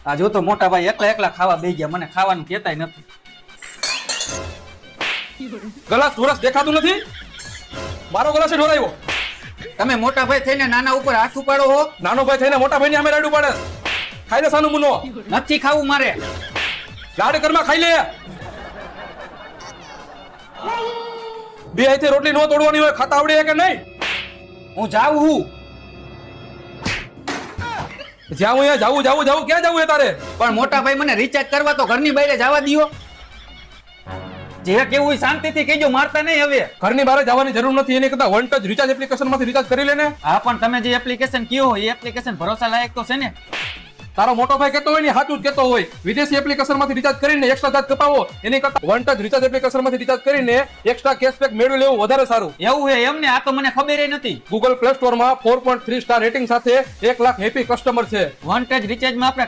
આ જો તો મોટા ભાઈ એકલા એકલા ખાવા બેસી ગયા, મને ખાવાનું કહેતાય નથી. ગલાસ સુરસ દેખાતું નથી, મારો ગલાસ ઢોરાયો. તમે મોટા ભાઈ થઈને નાના ઉપર હાથ ઉપાડો હો. નાનો ભાઈ થઈને મોટા ભાઈ ની અમે રાડું પાડે. ખાઈ લે સાનું મુનો, નથી ખાવું મારે. લાડ ઘરમાં ખાઈ લે. બે હાથે રોટલી નો તોડવાની હોય, ખાતા આવડે કે નહીં? હું જાઉં હું, જ્યાં હું જાવું ક્યાં જવું તારે? પણ મોટા ભાઈ મને રિચાર્જ કરવા તો ઘરની બહાર જવા દો. જે કેવું હોય શાંતિથી કહેજો, મારતા નહીં હવે. ઘરની બહાર જવાની જરૂર નથી, એની કરતા વન ટચ રિચાર્જ એપ્લિકેશન માંથી રિચાર્જ કરી લે ને. હા, પણ તમે જે એપ્લિકેશન કયો હોય એ એપ્લિકેશન ભરોસા લાયક તો છે ને. તારો મોટો ભાઈ કહેતો હોય ને સાચું જ કહેતો હોય. વિદેશી એપ્લિકેશન માંથી રિચાર્જ કરીને એક્સ્ટ્રા ચાર્જ કપાવો, એની કરતા વન ટચ રિચાર્જ એપ્લિકેશન માંથી રિચાર્જ કરીને એક્સ્ટ્રા કેશબેક મેળવી લેવું વધારે સારું. એવું હે એમને? આ તો મને ખબર નથી. ગૂગલ પ્લે સ્ટોર માં 4.3 સ્ટાર રેટિંગ સાથે 1 લાખ હેપી કસ્ટમર છે. વન ટચ રિચાર્જમાં આપણે